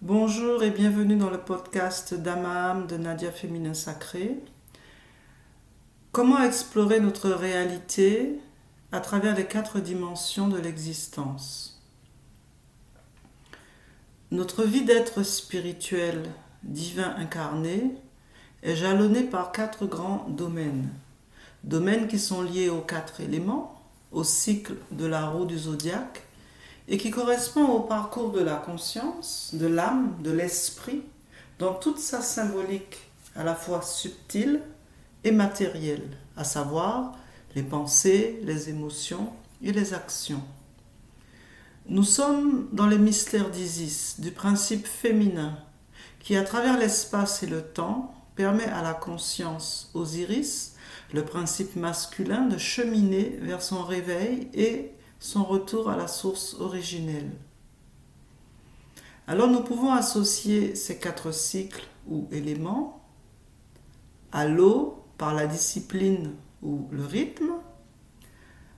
Bonjour et bienvenue dans le podcast d'âme à âme de Nadia Féminin Sacré. Comment explorer notre réalité à travers les 4 dimensions de l'existence? Notre vie d'être spirituel, divin incarné, est jalonnée par 4 grands domaines. Domaines qui sont liés aux 4 éléments, au cycle de la roue du zodiaque, et qui correspond au parcours de la conscience, de l'âme, de l'esprit, dans toute sa symbolique à la fois subtile et matérielle, à savoir les pensées, les émotions et les actions. Nous sommes dans les mystères d'Isis, du principe féminin, qui à travers l'espace et le temps permet à la conscience Osiris, le principe masculin, de cheminer vers son réveil et son retour à la source originelle. Alors nous pouvons associer ces 4 cycles ou éléments à l'eau par la discipline ou le rythme,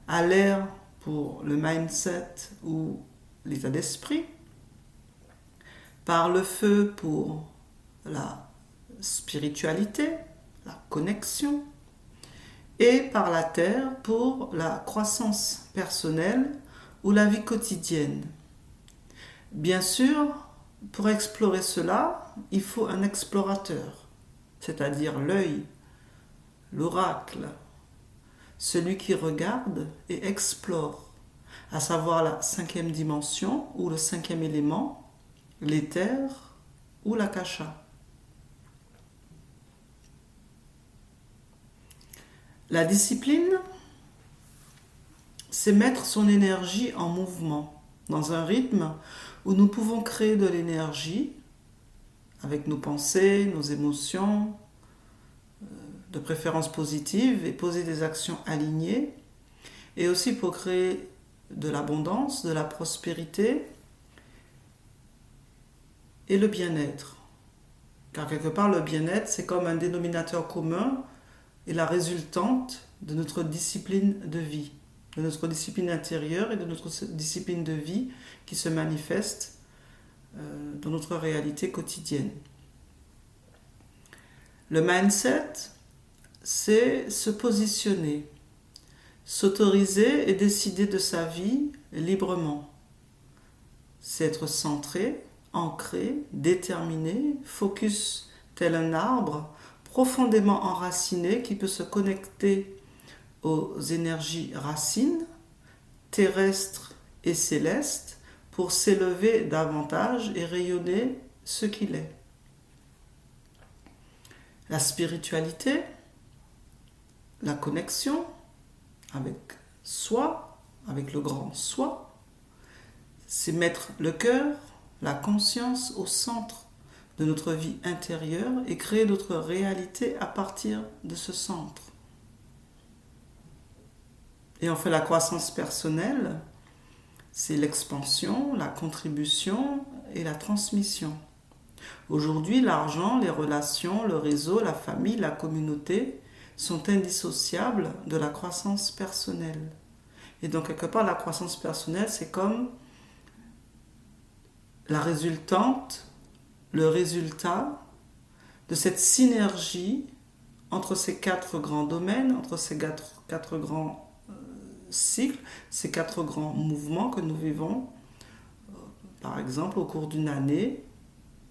à l'air pour le mindset ou l'état d'esprit, par le feu pour la spiritualité, la connexion, et par la terre pour la croissance personnelle ou la vie quotidienne. Bien sûr, pour explorer cela, il faut un explorateur, c'est-à-dire l'œil, l'oracle, celui qui regarde et explore, à savoir la 5e dimension ou le 5e élément, l'éther ou l'akasha. La discipline, c'est mettre son énergie en mouvement, dans un rythme où nous pouvons créer de l'énergie avec nos pensées, nos émotions, de préférence positive, et poser des actions alignées, et aussi pour créer de l'abondance, de la prospérité et le bien-être. Car quelque part, le bien-être, c'est comme un dénominateur commun et la résultante de notre discipline de vie, de notre discipline intérieure et de notre discipline de vie qui se manifeste dans notre réalité quotidienne. Le mindset, c'est se positionner, s'autoriser et décider de sa vie librement. C'est être centré, ancré, déterminé, focus tel un arbre, profondément enraciné qui peut se connecter aux énergies racines, terrestres et célestes, pour s'élever davantage et rayonner ce qu'il est. La spiritualité, la connexion avec soi, avec le grand soi, c'est mettre le cœur, la conscience au centre de notre vie intérieure et créer notre réalité à partir de ce centre. Et enfin, la croissance personnelle, c'est l'expansion, la contribution et la transmission. Aujourd'hui, l'argent, les relations, le réseau, la famille, la communauté sont indissociables de la croissance personnelle. Et donc, quelque part, la croissance personnelle, c'est comme la résultante, le résultat de cette synergie entre ces 4 grands domaines, entre ces 4 grands cycles, ces 4 grands mouvements que nous vivons, par exemple au cours d'une année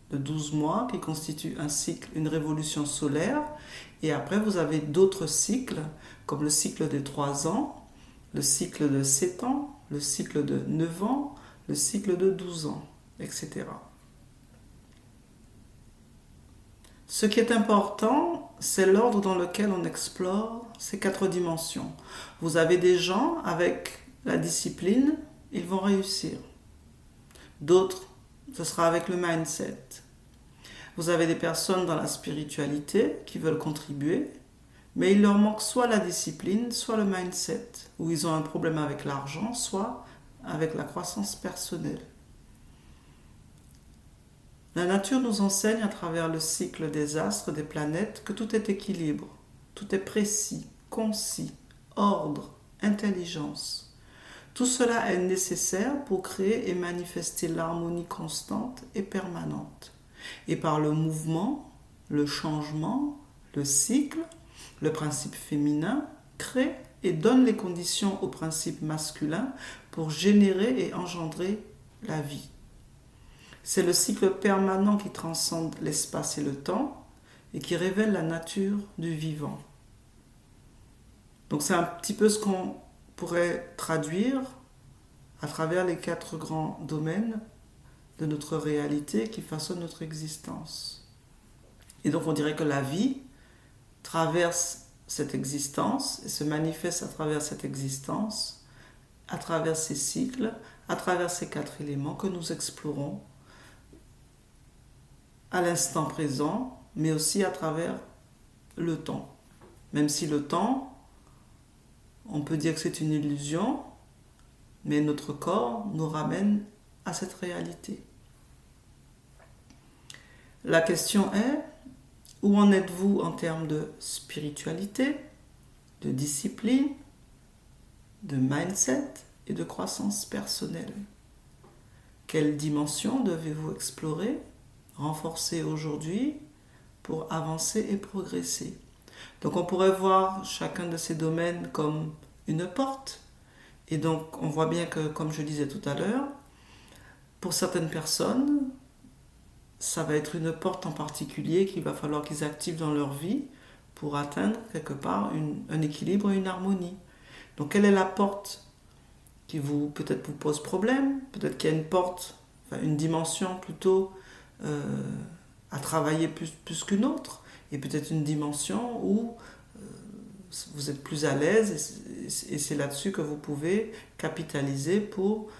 de 12 mois qui constitue un cycle, une révolution solaire, et après vous avez d'autres cycles comme le cycle des 3 ans, le cycle de 7 ans, le cycle de 9 ans, le cycle de 12 ans, etc. Ce qui est important, c'est l'ordre dans lequel on explore ces 4 dimensions. Vous avez des gens avec la discipline, ils vont réussir. D'autres, ce sera avec le mindset. Vous avez des personnes dans la spiritualité qui veulent contribuer, mais il leur manque soit la discipline, soit le mindset, où ils ont un problème avec l'argent, soit avec la croissance personnelle. La nature nous enseigne à travers le cycle des astres, des planètes, que tout est équilibre, tout est précis, concis, ordre, intelligence. Tout cela est nécessaire pour créer et manifester l'harmonie constante et permanente. Et par le mouvement, le changement, le cycle, le principe féminin crée et donne les conditions au principe masculin pour générer et engendrer la vie. C'est le cycle permanent qui transcende l'espace et le temps et qui révèle la nature du vivant. Donc c'est un petit peu ce qu'on pourrait traduire à travers les 4 grands domaines de notre réalité qui façonnent notre existence. Et donc on dirait que la vie traverse cette existence et se manifeste à travers cette existence, à travers ces cycles, à travers ces 4 éléments que nous explorons à l'instant présent, mais aussi à travers le temps. Même si le temps, on peut dire que c'est une illusion, mais notre corps nous ramène à cette réalité. La question est, où en êtes-vous en termes de spiritualité, de discipline, de mindset et de croissance personnelle? Quelle dimension devez-vous explorer, renforcer aujourd'hui pour avancer et progresser? Donc on pourrait voir chacun de ces domaines comme une porte. Et donc on voit bien que, comme je disais tout à l'heure, pour certaines personnes, ça va être une porte en particulier qu'il va falloir qu'ils activent dans leur vie pour atteindre quelque part un équilibre et une harmonie. Donc quelle est la porte qui peut-être vous pose problème? Peut-être qu'il y a une porte, enfin une dimension plutôt à travailler plus qu'une autre. Et peut-être une dimension où vous êtes plus à l'aise et c'est là-dessus que vous pouvez capitaliser pour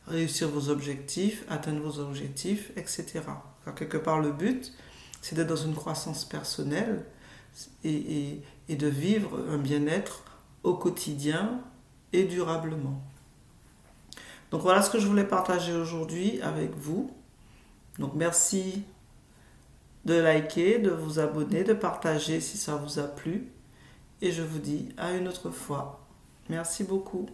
réussir vos objectifs, atteindre vos objectifs, etc. Alors, quelque part, le but, c'est d'être dans une croissance personnelle et de vivre un bien-être au quotidien et durablement. Donc voilà ce que je voulais partager aujourd'hui avec vous. Donc merci de liker, de vous abonner, de partager si ça vous a plu. Et je vous dis à une autre fois. Merci beaucoup.